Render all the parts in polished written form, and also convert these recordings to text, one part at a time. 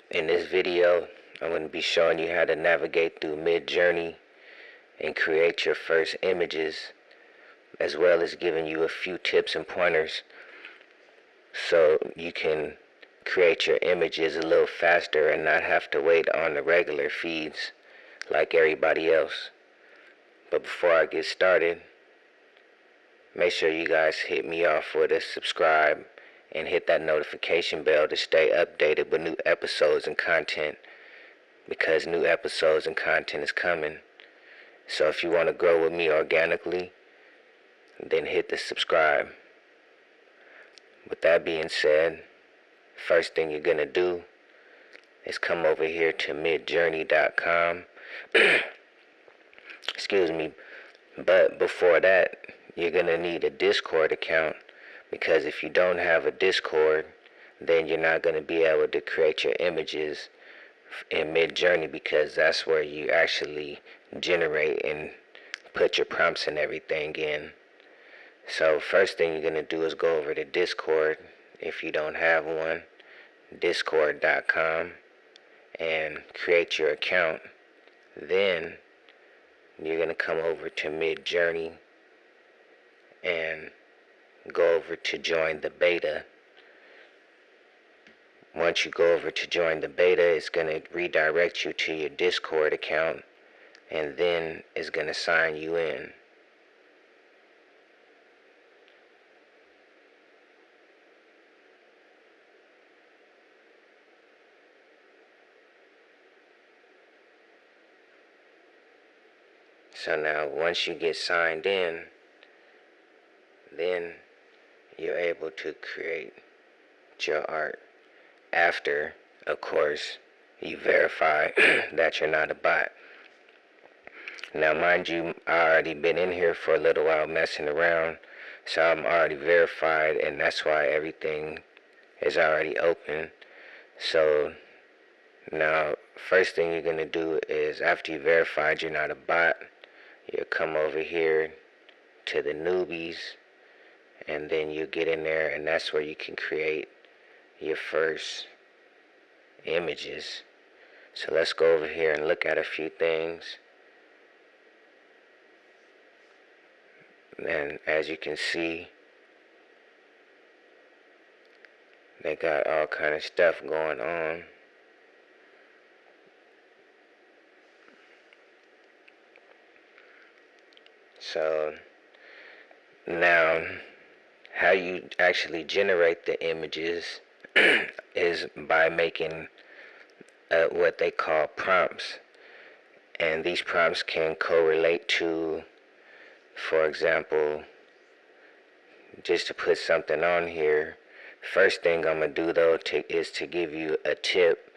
In this video, I'm going to be showing you how to navigate through Midjourney and create your first images, as well as giving you a few tips and pointers so you can create your images a little faster and not have to wait on the regular feeds like everybody else. But before I get started, make sure you guys hit me off with a subscribe and hit that notification bell to stay updated with new episodes and content, because new episodes and content is coming. So if you want to grow with me organically, then hit the subscribe. With that being said, first thing you're going to do is come over here to midjourney.com. Excuse me. But before that, you're going to need a Discord account, because if you don't have a Discord, then you're not going to be able to create your images in Midjourney, because that's where you actually generate and put your prompts and everything in. So first thing you're going to do is go over to Discord if you don't have one, discord.com, and create your account. Then you're going to come over to Midjourney and go over to join the beta. Once you go over to join the beta, it's going to redirect you to your Discord account, and then it's going to sign you in. So now once you get signed in, then you're able to create your art after, of course, you verify that you're not a bot. Now mind you, I already been in here for a little while messing around, so I'm already verified, and that's why everything is already open. So now first thing you're going to do is, after you verified you're not a bot, you'll come over here to the newbies, and then you get in there, and that's where you can create your first images. So let's go over here and look at a few things. And as you can see, they got all kind of stuff going on. So now how you actually generate the images is by making what they call prompts. And these prompts can correlate to, for example, just to put something on here, first thing I'm going to do though is to give you a tip.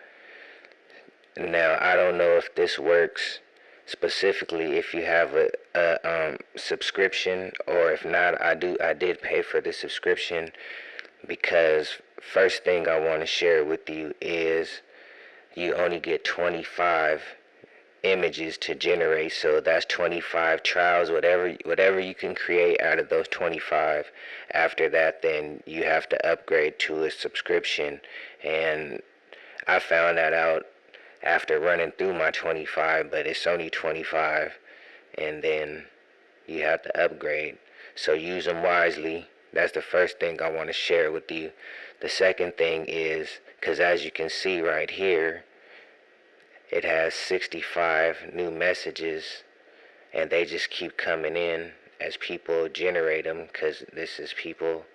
Now I don't know if this works specifically if you have a subscription, or if not, I did pay for the subscription, because first thing I want to share with you is you only get 25 images to generate. So that's 25 trials, whatever you can create out of those 25. After that, then you have to upgrade to a subscription, and I found that out after running through my 25, but it's only 25, and then you have to upgrade. So use them wisely. That's the first thing I want to share with you. The second thing is, because as you can see right here, it has 65 new messages, and they just keep coming in as people generate them, because this is people.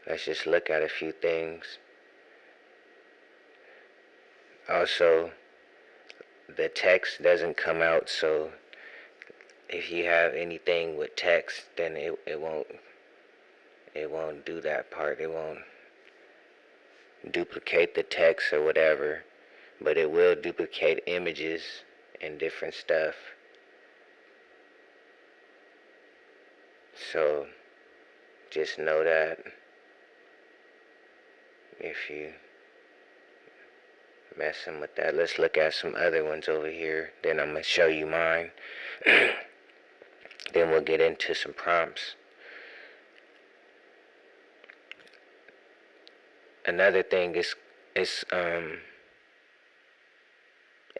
Let's just look at a few things. Also, the text doesn't come out, so if you have anything with text, then it won't do that part. It won't duplicate the text or whatever, but it will duplicate images and different stuff. So just know that if you messing with that. Let's look at some other ones over here, then I'm going to show you mine. Then we'll get into some prompts. Another thing is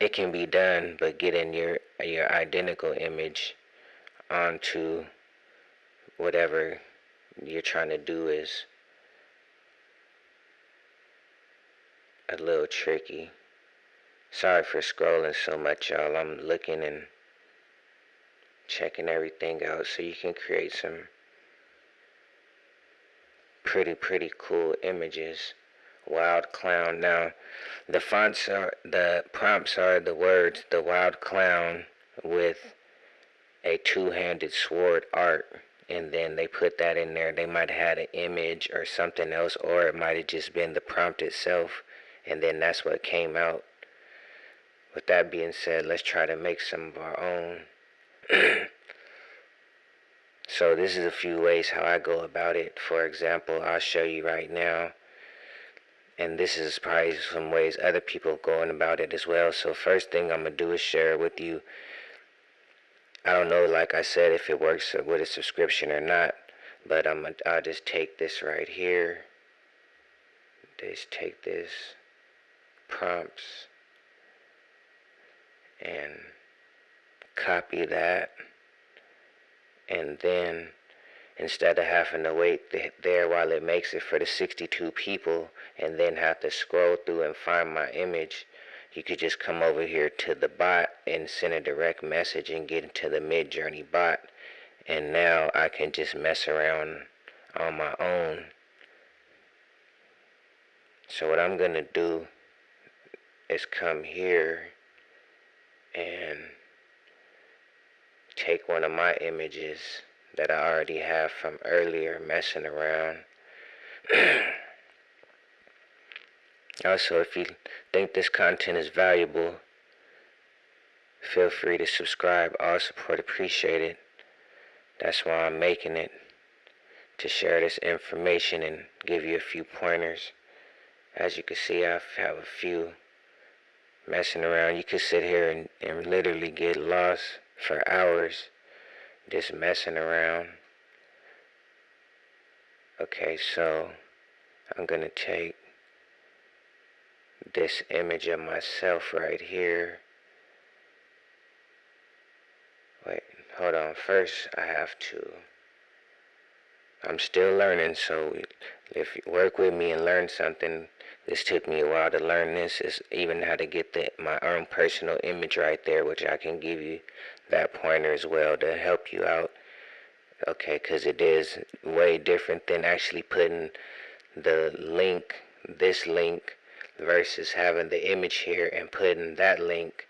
it can be done, but getting your identical image onto whatever you're trying to do is a little tricky. Sorry for scrolling so much, y'all. I'm looking and checking everything out so you can create some pretty cool images. Wild clown. Now, the prompts are the words, the wild clown with a two-handed sword art, and then they put that in there. They might have had an image or something else, or it might have just been the prompt itself, and then that's what came out. With that being said, let's try to make some of our own. So this is a few ways how I go about it. For example, I'll show you right now, and this is probably some ways other people going about it as well. So first thing I'm gonna do is share with you. I don't know, like I said, if it works with a subscription or not, but I'll just take this right here. Just take this prompts and copy that, and then instead of having to wait there while it makes it for the 62 people and then have to scroll through and find my image, you could just come over here to the bot and send a direct message and get into the Midjourney bot, and now I can just mess around on my own. So what I'm gonna do is come here and take one of my images that I already have from earlier messing around. Also, if you think this content is valuable, feel free to subscribe. All support appreciated. That's why I'm making it, to share this information and give you a few pointers. As you can see, I have a few messing around. You could sit here and literally get lost for hours just messing around. Okay, so I'm gonna take this image of myself right here. Wait, hold on. First, I'm still learning, so if you work with me and learn something, this took me a while to learn. This is even how to get my own personal image right there, which I can give you that pointer as well to help you out. Okay, because it is way different than actually putting this link, versus having the image here and putting that link,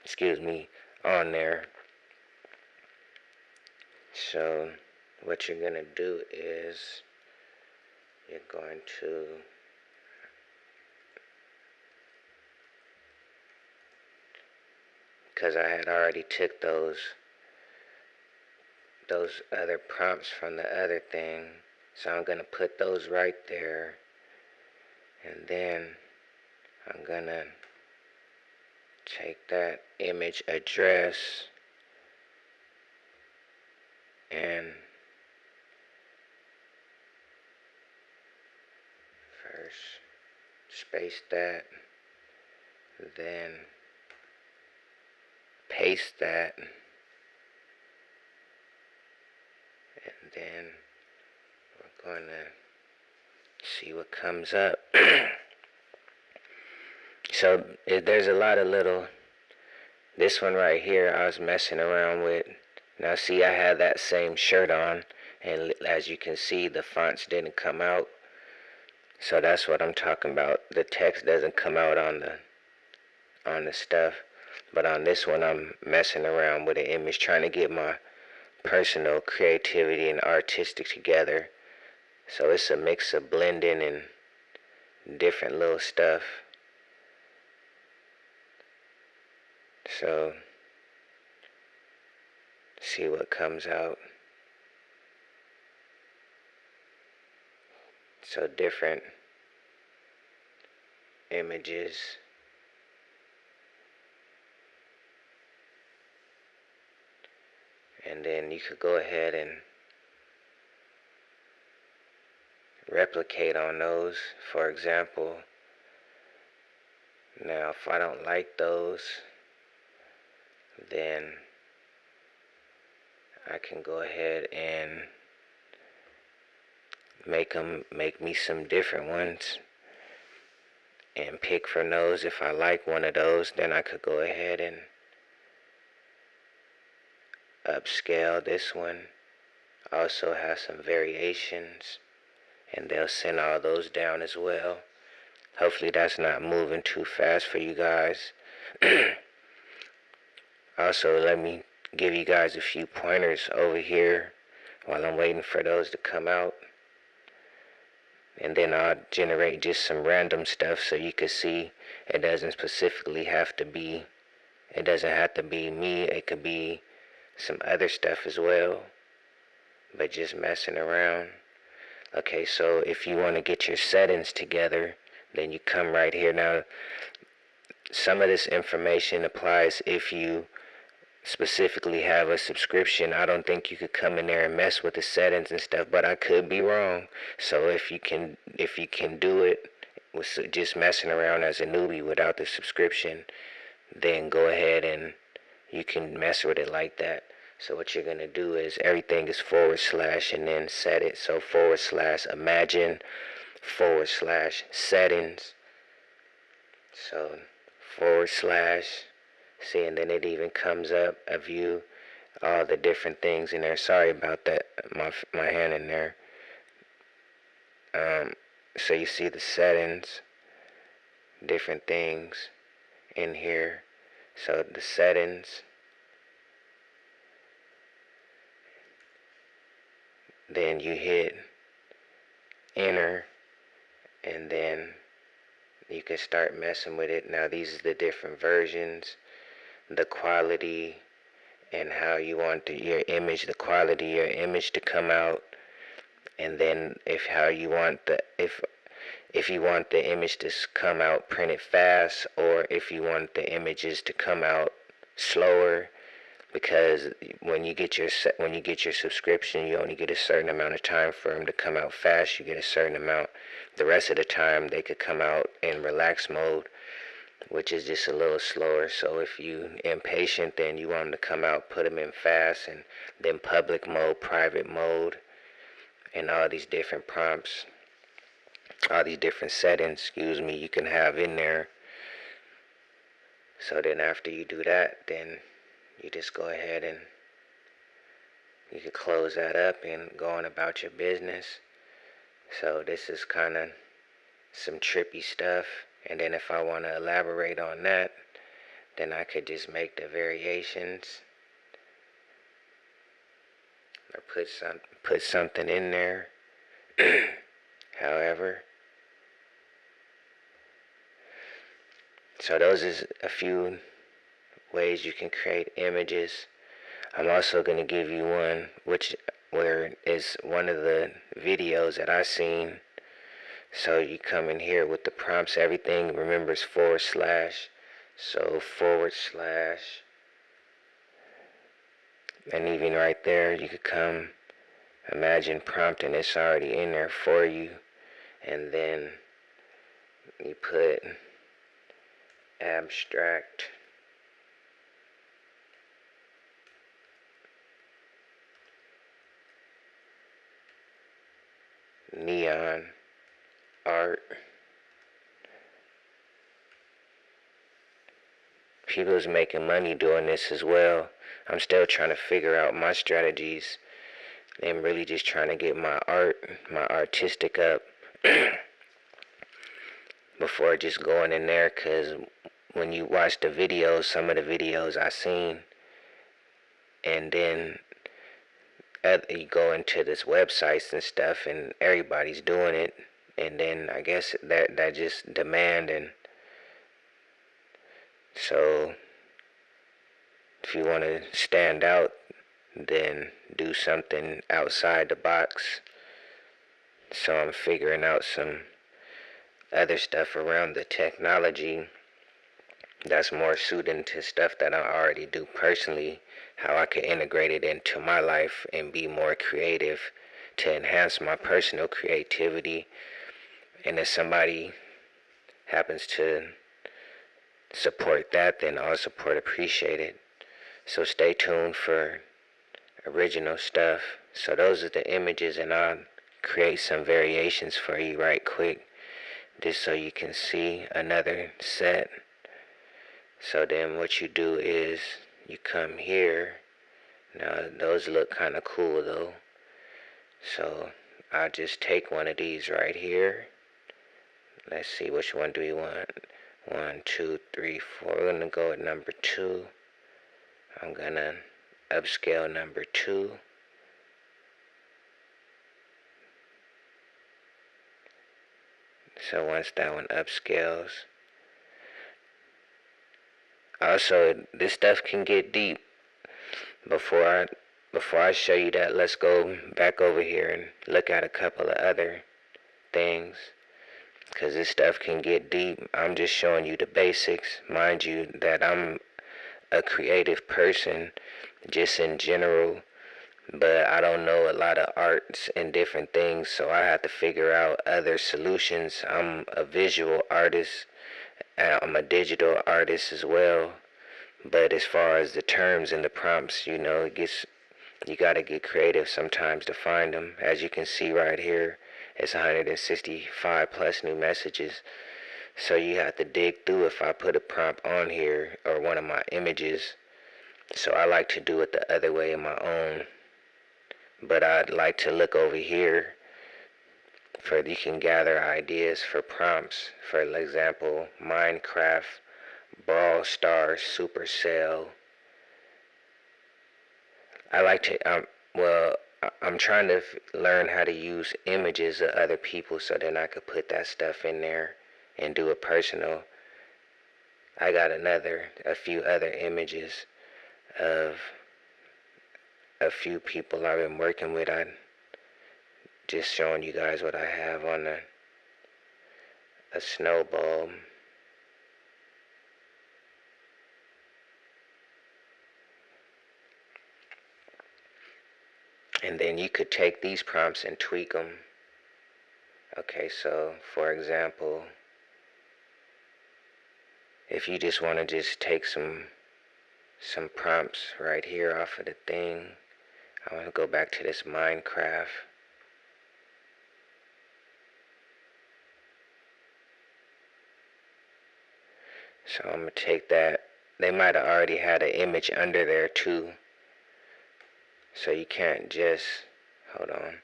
excuse me, on there. So what you're going to do is you're going to because I had already took those other prompts from the other thing, so I'm going to put those right there, and then I'm going to take that image address and first space that, then paste that, and then we're going to see what comes up. So there's a lot of this one right here I was messing around with. Now see, I had that same shirt on, and as you can see, the fonts didn't come out. So that's what I'm talking about. The text doesn't come out on the stuff. But on this one, I'm messing around with an image, trying to get my personal creativity and artistic together. So it's a mix of blending and different little stuff. So see what comes out. So different images. And then you could go ahead and replicate on those. For example, Now, if I don't like those, then I can go ahead and make me some different ones and pick from those. If I like one of those, then I could go ahead and upscale this one. Also has some variations, and they'll send all those down as well. Hopefully that's not moving too fast for you guys. Also, let me give you guys a few pointers over here while I'm waiting for those to come out. And then I'll generate just some random stuff so you can see it doesn't have to be me. It could be some other stuff as well, but just messing around. Okay, so if you want to get your settings together, then you come right here. Now, some of this information applies if you specifically have a subscription. I don't think you could come in there and mess with the settings and stuff, but I could be wrong. So if you can do it with just messing around as a newbie without the subscription, then go ahead and you can mess with it like that. So what you're gonna do is everything is / and then set it. So / imagine / settings. So / see, and then it even comes up a view all the different things in there. Sorry about that, my hand in there. So you see the settings, different things in here. So the settings, then you hit enter, and then you can start messing with it. Now these are the different versions, the quality, and how you want your image, the quality of your image to come out, and then if you want the image to come out printed fast, or if you want the images to come out slower, because when you get your subscription, you only get a certain amount of time for them to come out fast. You get a certain amount. The rest of the time they could come out in relax mode, which is just a little slower. So if you impatient, then you want them to come out, put them in fast, and then public mode, private mode, and all these different prompts, all these different settings, you can have in there. So then after you do that, then you just go ahead and you can close that up and go on about your business. So this is kind of some trippy stuff. And then if I want to elaborate on that, then I could just make the variations or put something in there. However, so those is a few ways you can create images. I'm also going to give you one where is one of the videos that I seen. So you come in here with the prompts, everything remembers /. So / and even right there you could come imagine prompt, and it's already in there for you. And then you put abstract neon art. People's making money doing this as well. I'm still trying to figure out my strategies. I'm really just trying to get my artistic up before just going in there, because when you watch the videos, some of the videos I seen, and then you go into this websites and stuff, and everybody's doing it, and then I guess that just demand. And so if you want to stand out, then do something outside the box. So I'm figuring out some other stuff around the technology that's more suited to stuff that I already do personally, how I can integrate it into my life and be more creative to enhance my personal creativity. And if somebody happens to support that, then all support appreciated. So stay tuned for original stuff. So those are the images, and I'll create some variations for you right quick, just so you can see another set. So then what you do is you come here. Now those look kind of cool though. So I'll just take one of these right here. Let's see, which one do we want? 1, 2, 3, 4. We're gonna go with number 2. I'm gonna upscale number 2. So once that one upscales, also this stuff can get deep. Before I show you that, let's go back over here and look at a couple of other things, because this stuff can get deep. I'm just showing you the basics. Mind you that I'm a creative person just in general, but I don't know a lot of arts and different things, so I have to figure out other solutions. I'm a visual artist, I'm a digital artist as well, but as far as the terms and the prompts, you gotta get creative sometimes to find them. As you can see right here, it's 165 plus new messages. So you have to dig through if I put a prompt on here or one of my images. So I like to do it the other way in my own. But I'd like to look over here for you can gather ideas for prompts. For example, Minecraft, Brawl Stars, Supercell. I like to I'm trying to learn how to use images of other people so then I could put that stuff in there and do it personal. I got a few other images of a few people I've been working with. I just showing you guys what I have on a snowball. And then you could take these prompts and tweak them. Okay, so for example, if you just want to just take some prompts right here off of the thing, I want to go back to this Minecraft. So I'm going to take that. They might have already had an image under there too. So you can't just, hold on,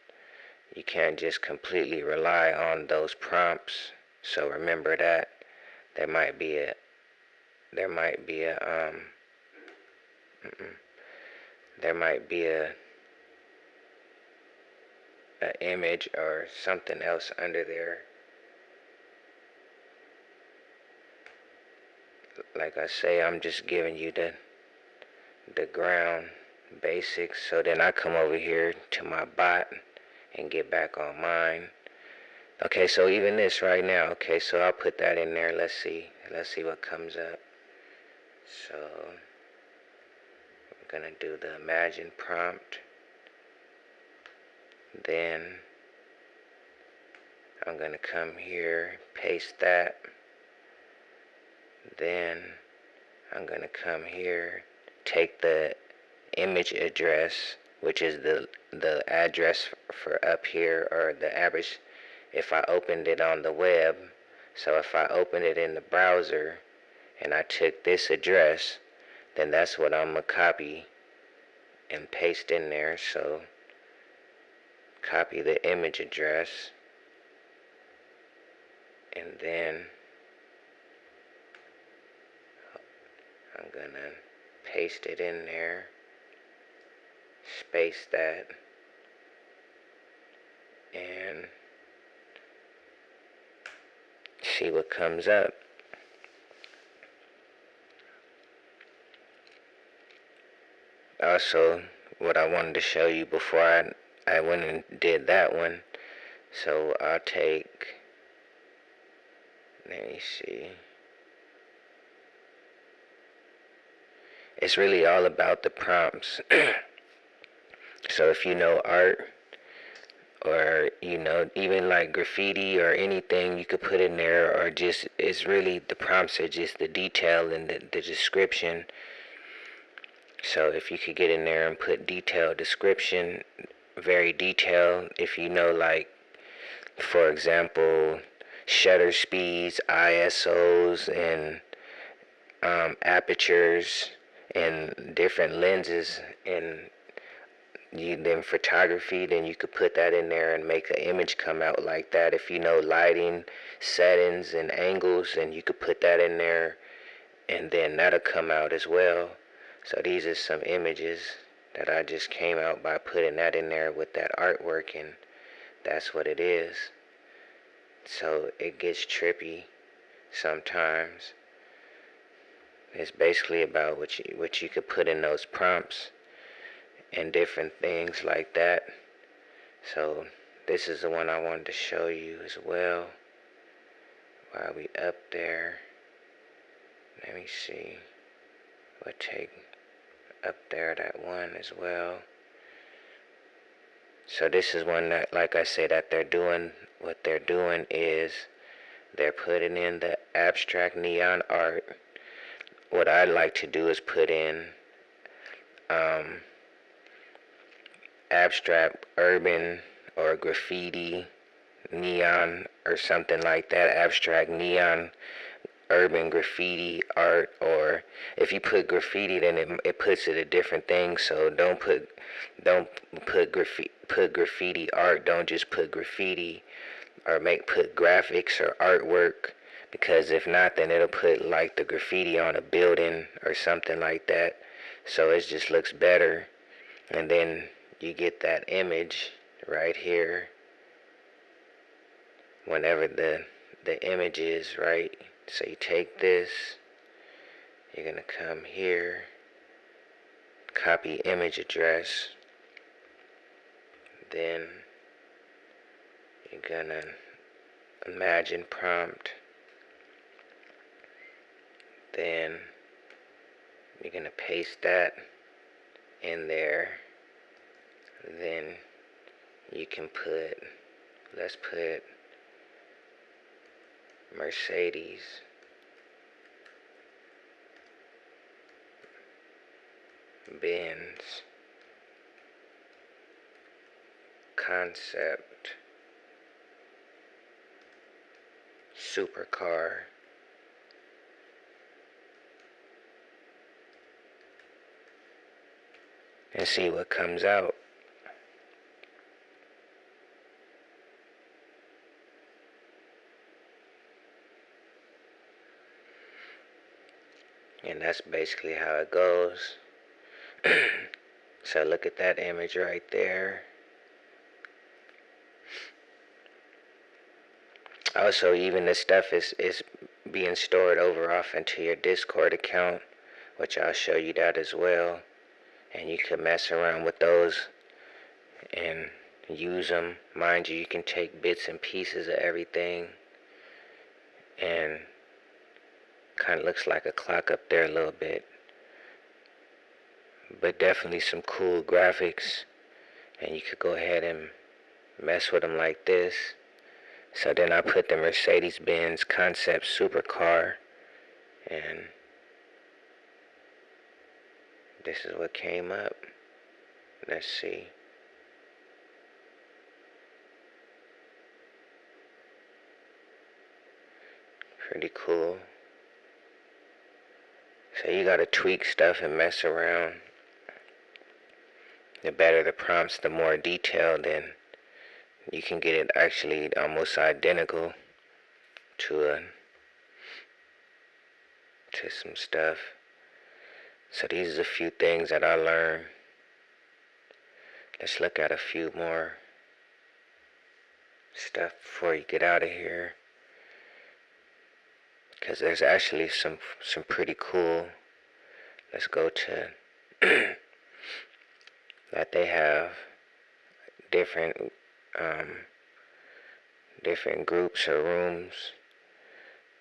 you can't just completely rely on those prompts. So remember that there might be a image or something else under there. Like I say, I'm just giving you the ground basics. So then I come over here to my bot and get back on mine. Okay, so even this right now. Okay, so I'll put that in there. Let's see what comes up. So I'm gonna do the imagine prompt. Then I'm gonna come here, paste that. Then I'm gonna come here, take the image address, which is the address for up here, or the average if I opened it on the web. So if I opened it in the browser and I took this address, then that's what I'm gonna copy and paste in there. So copy the image address, and then I'm gonna paste it in there, space that, and see what comes up. Also, what I wanted to show you before I went and did that one, so I'll take, let me see. It's really all about the prompts. So if you know art, or even like graffiti or anything you could put in there, or just it's really the prompts are just the detail and the description. So if you could get in there and put detailed description, very detailed, if like, for example, shutter speeds, ISOs, and apertures, and different lenses, and then photography, then you could put that in there and make an image come out like that. If lighting settings and angles, and you could put that in there, and then that'll come out as well. So these are some images that I just came out by putting that in there with that artwork, and that's what it is. So it gets trippy sometimes. It's basically about what you could put in those prompts and different things like that. So this is the one I wanted to show you as well while we up there. Let me see. We'll take up there that one as well. So this is one that, like I said, that they're doing. What they're doing is they're putting in the abstract neon art. What I'd like to do is put in abstract urban or graffiti neon or something like that. Abstract neon urban graffiti art, or if you put graffiti, then it puts it a different thing. So don't put graffiti art. Don't just put graffiti, or put graphics or artwork, because if not, then it'll put like the graffiti on a building or something like that. So it just looks better, and then you get that image right here whenever the image is right. So you take this, you're gonna come here, copy image address, then you're gonna imagine prompt, then you're gonna paste that in there. Then you can let's put Mercedes Benz concept supercar. And see what comes out. And that's basically how it goes. So look at that image right there. Also, even this stuff is being stored over off into your Discord account, which I'll show you that as well. And you can mess around with those and use them. Mind you, you can take bits and pieces of everything, and kind of looks like a clock up there a little bit, but definitely some cool graphics, and you could go ahead and mess with them like this. So then I put the Mercedes-Benz concept supercar, and this is what came up. Let's see. Pretty cool. So you gotta tweak stuff and mess around. The better the prompts, the more detailed, then you can get it actually almost identical to some stuff. So these are a few things that I learned. Let's look at a few more stuff before you get out of here, because there's actually some pretty cool. Let's go to that they have different groups or rooms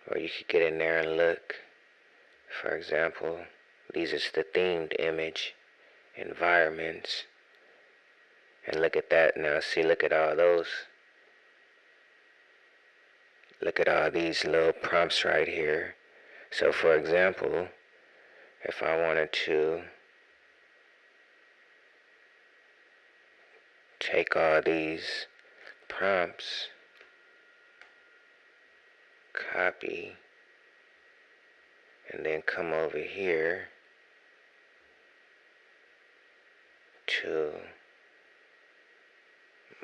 where you could get in there and look. For example, these is the themed image, environments, And look at that now. See, look at all those. Look at all these little prompts right here. So for example, if I wanted to take all these prompts, copy, and then come over here to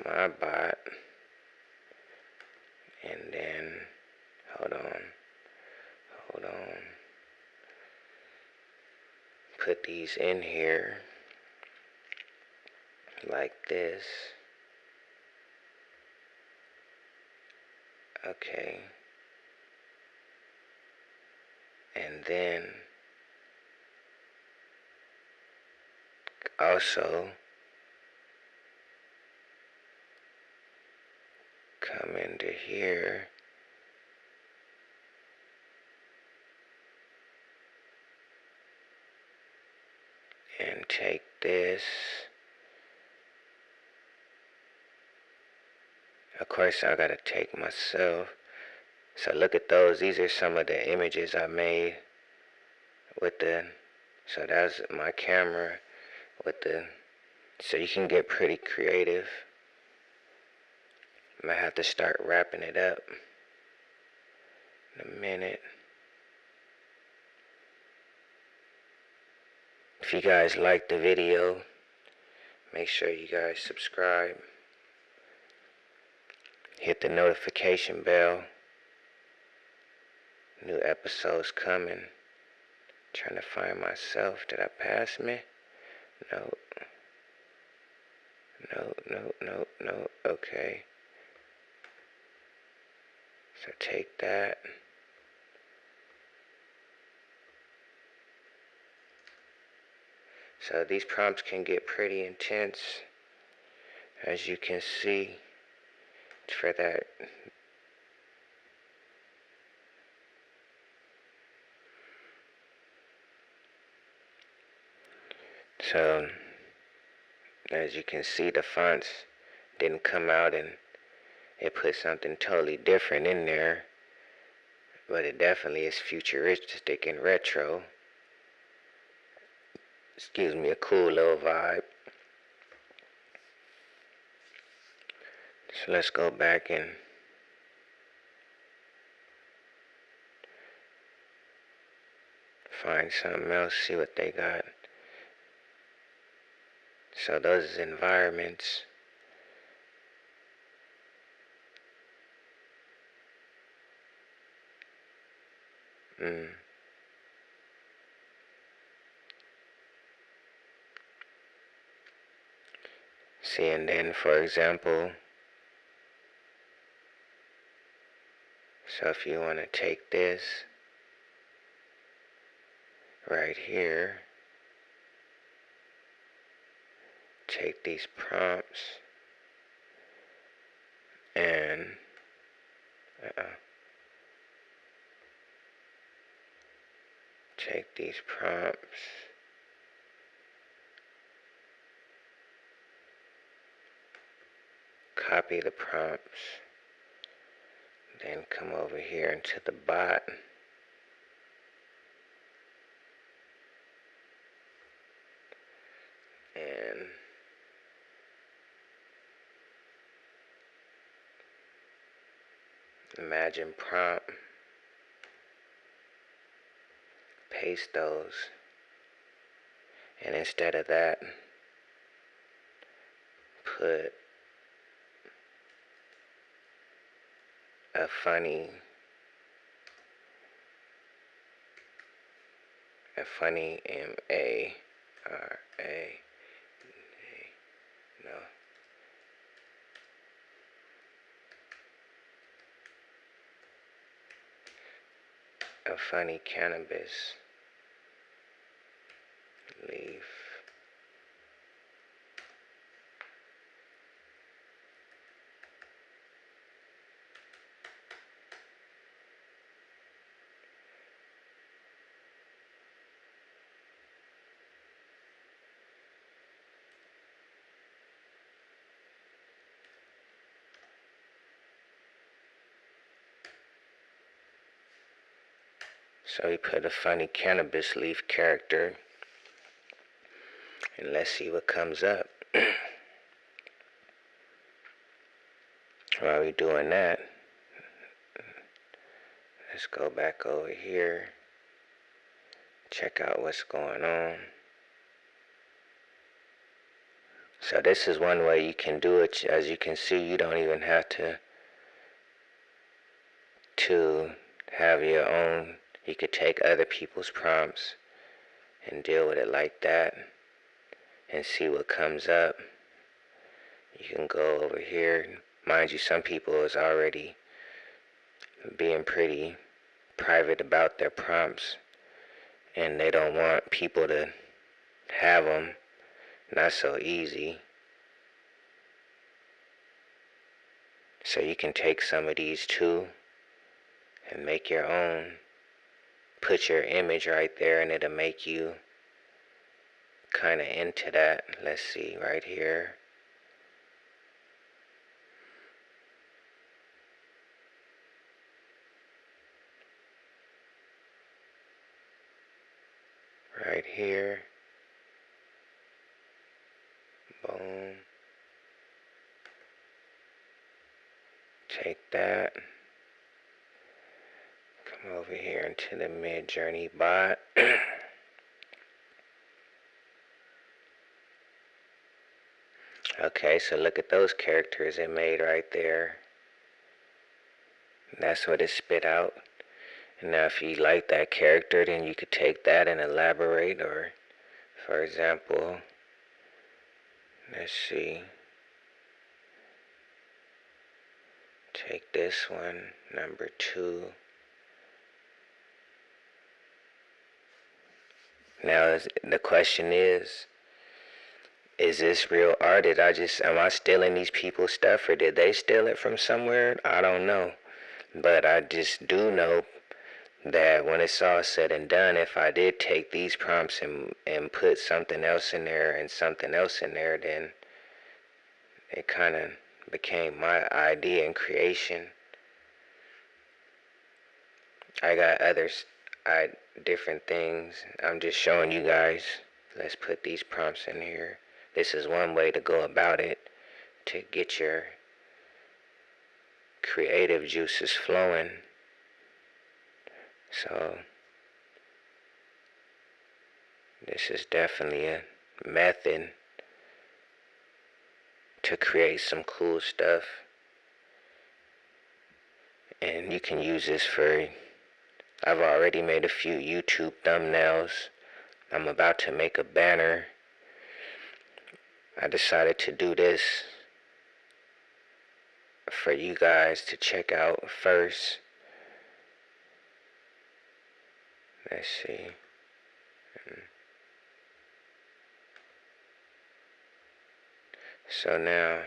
my bot, and then hold on, put these in here like this. Okay, and then also come into here and take this. Of course I gotta take myself. So look at those. These are some of the images I made with the, so that's my camera with the, so you can get pretty creative. I might have to start wrapping it up in a minute. If you guys like the video, make sure you guys subscribe. Hit the notification bell. New episodes coming. Trying to find myself. Did I pass me? No. No. Okay. So take that. So these prompts can get pretty intense, as you can see, for that. So, as you can see, the fonts didn't come out and it put something totally different in there, but it definitely is futuristic and retro. Excuse me, a cool little vibe. So let's go back and find something else, see what they got. So those environments. See, and then for example, so if you want to take this right here, take these prompts and take these prompts, copy the prompts, then come over here into the bot and imagine prompt, paste those, and instead of that, put a funny M-A-R-A, no, a funny cannabis leaf. So we put a funny cannabis leaf character, and let's see what comes up. While we doing that, let's go back over here, check out what's going on. So this is one way you can do it. As you can see, you don't even have to have your own. You could take other people's prompts and deal with it like that and see what comes up. You can go over here. Mind you, some people is already being pretty private about their prompts, and they don't want people to have them. Not so easy. So you can take some of these too and make your own. Put your image right there, and it'll make you kind of into that. Let's see right here. Right here. Boom. Take that. Come over here into the Midjourney bot. Okay, so look at those characters it made right there. That's what it spit out. And now if you like that character, then you could take that and elaborate. Or, for example, let's see. Take this one, number 2. Now the question is this real art? Am I stealing these people's stuff, or did they steal it from somewhere? I don't know. But I just do know that when it's all said and done, if I did take these prompts and put something else in there and something else in there, then it kind of became my idea and creation. I got different things. I'm just showing you guys. Let's put these prompts in here. This is one way to go about it, to get your creative juices flowing. So this is definitely a method to create some cool stuff. And you can use this for, I've already made a few YouTube thumbnails. I'm about to make a banner. I decided to do this for you guys to check out first. Let's see. So now,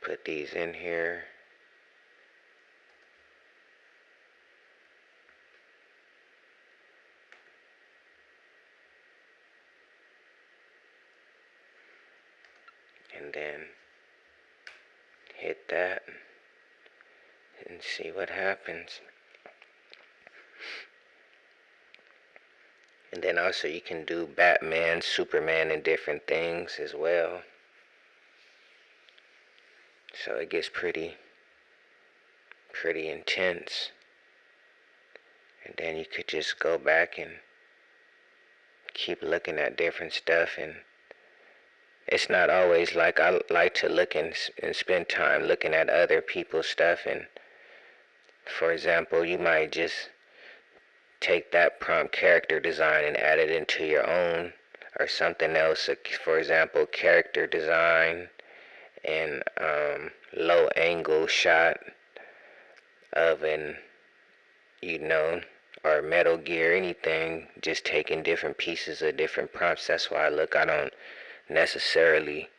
put these in here. And then hit that and see what happens. And then also you can do Batman, Superman, and different things as well. So it gets pretty intense. And then you could just go back and keep looking at different stuff. And it's not always like, I like to look and spend time looking at other people's stuff. And for example, you might just take that prompt character design and add it into your own, or something else. For example, character design and low angle shot of an, or Metal Gear, anything, just taking different pieces of different prompts. That's why I don't necessarily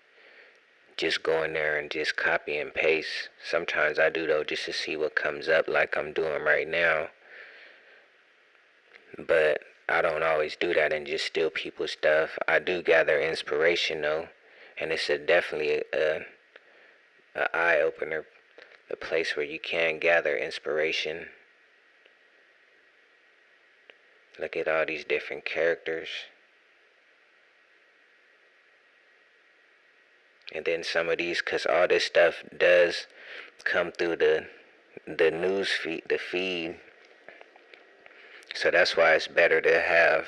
just go in there and just copy and paste. Sometimes I do, though, just to see what comes up, like I'm doing right now. But I don't always do that and just steal people's stuff. I do gather inspiration, though, and it's definitely a eye-opener, a place where you can gather inspiration Look at all these different characters. And then some of these, because all this stuff does come through the news feed, the feed. So that's why it's better to have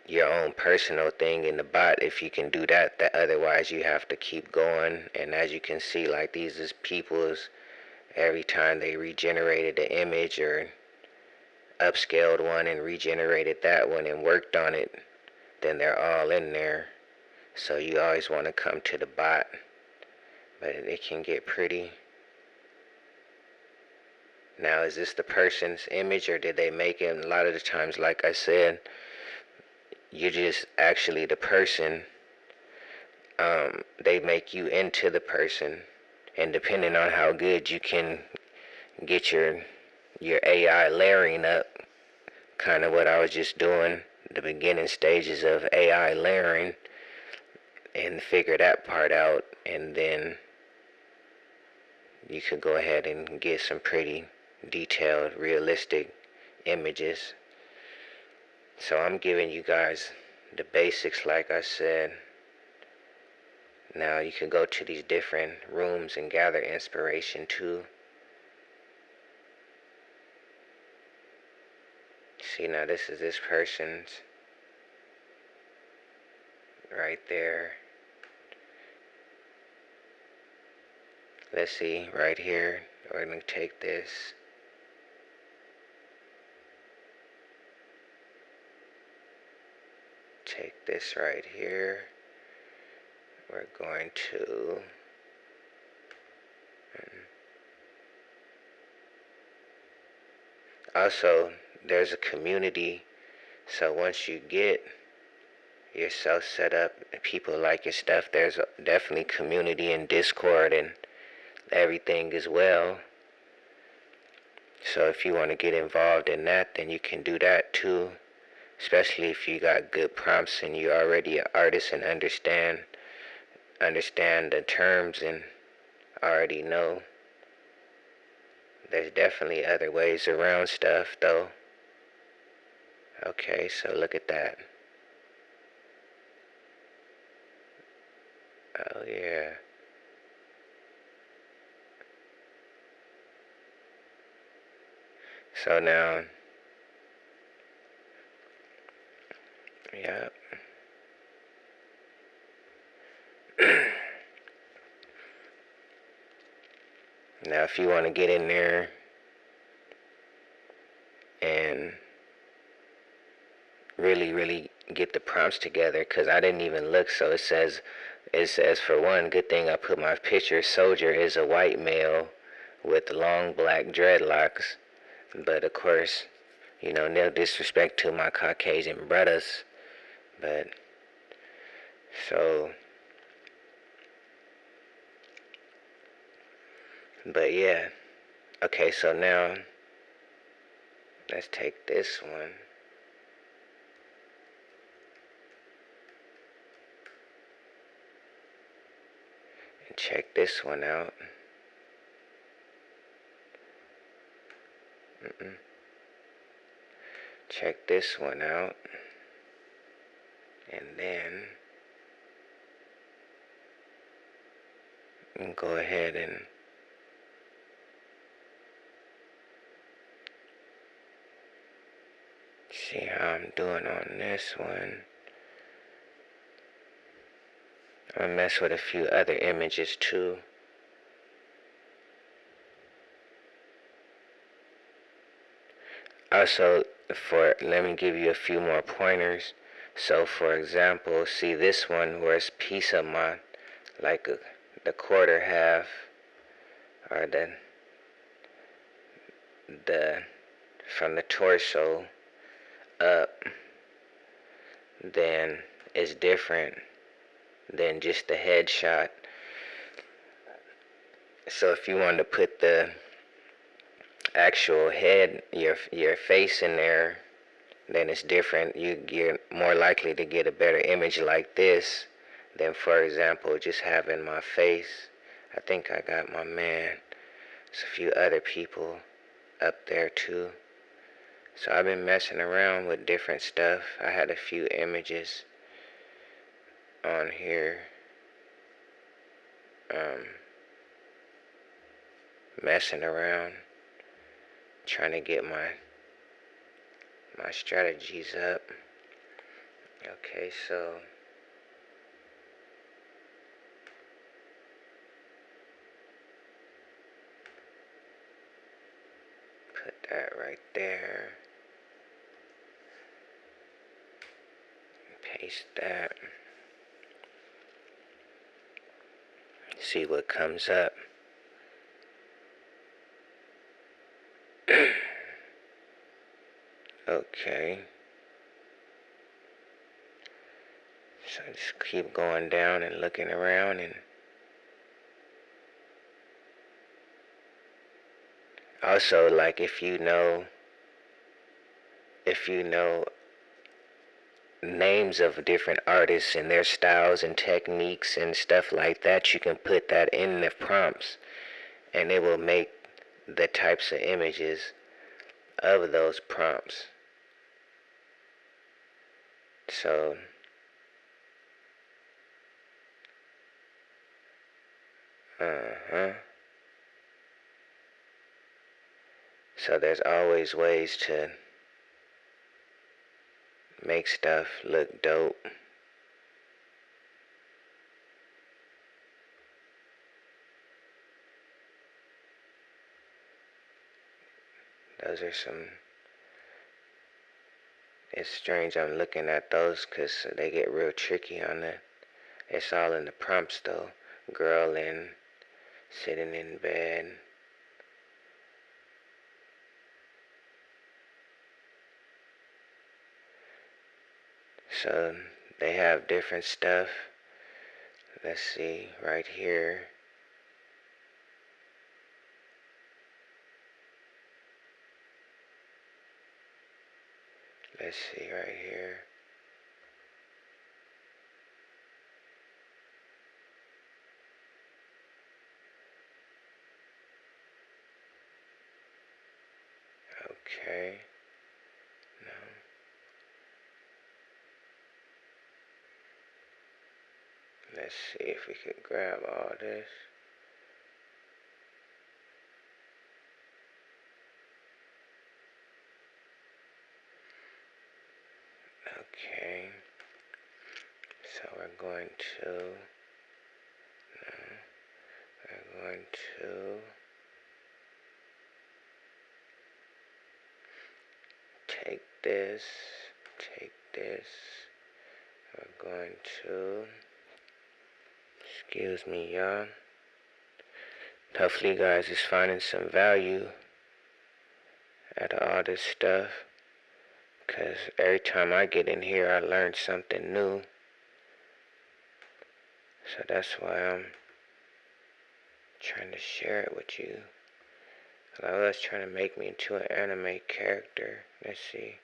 your own personal thing in the bot if you can do that. That otherwise you have to keep going. And as you can see, like these is people's, every time they regenerated the image or upscaled one and regenerated that one and worked on it, then they're all in there. So you always want to come to the bot, but it can get pretty. Now, is this the person's image or did they make it? And a lot of the times, like I said, you're just actually the person. They make you into the person, and depending on how good you can get your AI layering up, kind of what I was just doing, the beginning stages of AI layering, and figure that part out, and then you could go ahead and get some pretty detailed, realistic images. So I'm giving you guys the basics, like I said. Now you can go to these different rooms and gather inspiration too. See, now this is this person's right there. Let's see, right here, we're going to take this. Take this right here. We're going to also, there's a community. So once you get yourself set up and people like your stuff, there's definitely community in Discord and everything as well. So if you want to get involved in that, then you can do that too. Especially if you got good prompts and you're already an artist and understand the terms and already know. There's definitely other ways around stuff though. Okay, so look at that. Oh yeah. So now, yeah. Now if you want to get in there and really get the prompts together, because I didn't even look. So it says for one, good thing I put my picture. Soldier is a white male with long black dreadlocks, but of course, no disrespect to my Caucasian brothers, but so, but yeah. Okay, so now let's take this one. And check this one out. Check this one out. And then go ahead and see how I'm doing on this one. I'm gonna mess with a few other images too. Also, let me give you a few more pointers. So for example, see this one where it's piece of my, like the quarter half, or the from the torso up, then it's different than just the headshot. So if you want to put the actual head, your face in there, then it's different. You're more likely to get a better image like this than, for example, just having my face. I think I got my man. There's a few other people up there too. So I've been messing around with different stuff. I had a few images on here, um, messing around, trying to get my strategies up. Okay, so put that right there. Paste that. See what comes up. Okay. So just keep going down and looking around, and also, like, if you know names of different artists and their styles and techniques and stuff like that, you can put that in the prompts and it will make the types of images of those prompts. So so there's always ways to make stuff look dope. Those are some. It's strange I'm looking at those because they get real tricky on the. It's all in the prompts though. Girl in, sitting in bed. So they have different stuff. Let's see right here. Let's see right here. Okay. No. Let's see if we could grab all this. Okay. So we're going to take this, take this. We're going to, excuse me, y'all. Hopefully you guys is finding some value out of all this stuff. Because every time I get in here, I learn something new. So that's why I'm trying to share it with you. A lot of us trying to make me into an anime character. Let's see.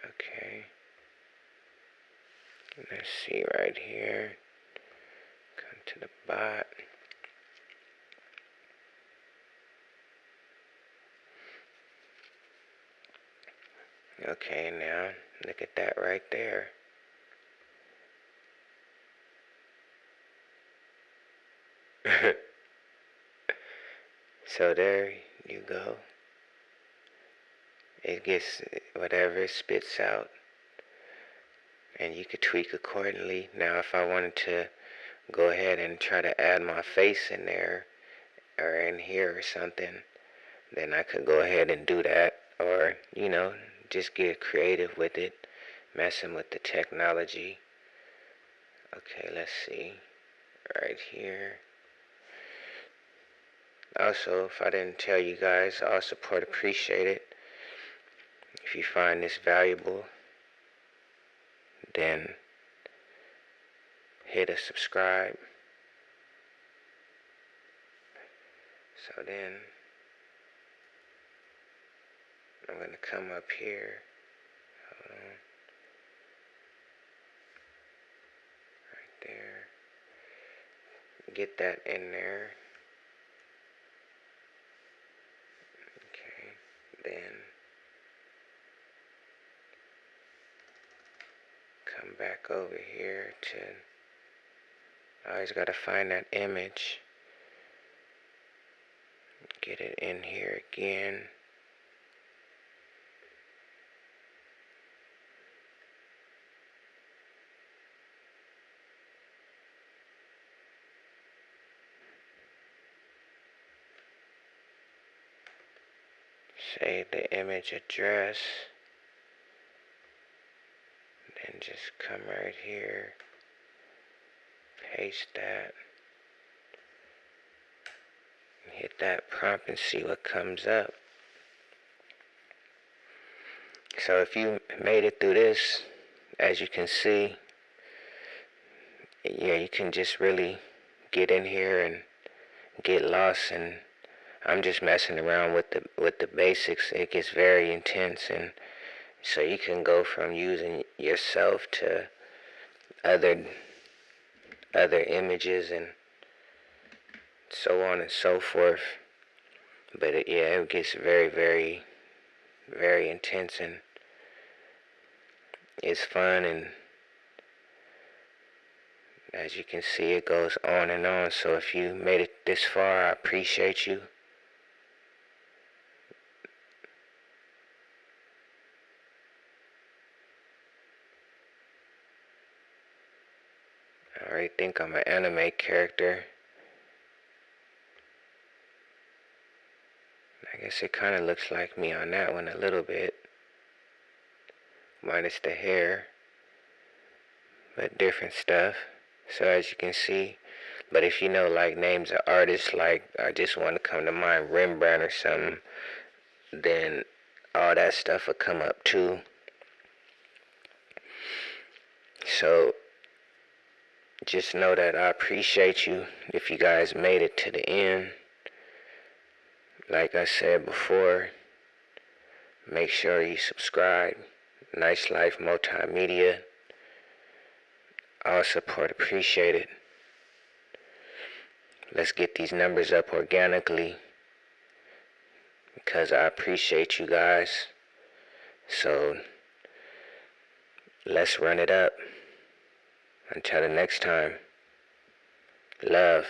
Okay. Let's see right here. Come to the bot. Okay, now look at that right there. So there you go. It gets whatever it spits out, and you could tweak accordingly. Now if I wanted to go ahead and try to add my face in there or in here or something, then I could go ahead and do that, or just get creative with it, messing with the technology. Okay, let's see right here. Also, if I didn't tell you guys, all support appreciated. If you find this valuable, then hit a subscribe. So then I'm going to come up here. Hold on. Right there. Get that in there. back over here to, I always gotta find that image, get it in here again. Save the image address, then just come right here, paste that, and hit that prompt and see what comes up. So if you made it through this, as you can see, yeah, you can just really get in here and get lost, and I'm just messing around with the basics. It gets very intense, and so you can go from using yourself to other images and so on and so forth. But yeah, it gets very, very, very intense, and it's fun, and as you can see, it goes on and on. So if you made it this far, I appreciate you. I already think I'm an anime character. I guess it kind of looks like me on that one a little bit, minus the hair, but different stuff. So as you can see, but if you know like names of artists, like I just want to come to mind Rembrandt or something, then all that stuff will come up too. So just know that I appreciate you if you guys made it to the end. Like I said before, make sure you subscribe. Nice Life Multimedia. All support appreciated. Let's get these numbers up organically because I appreciate you guys. So let's run it up. Until the next time, love.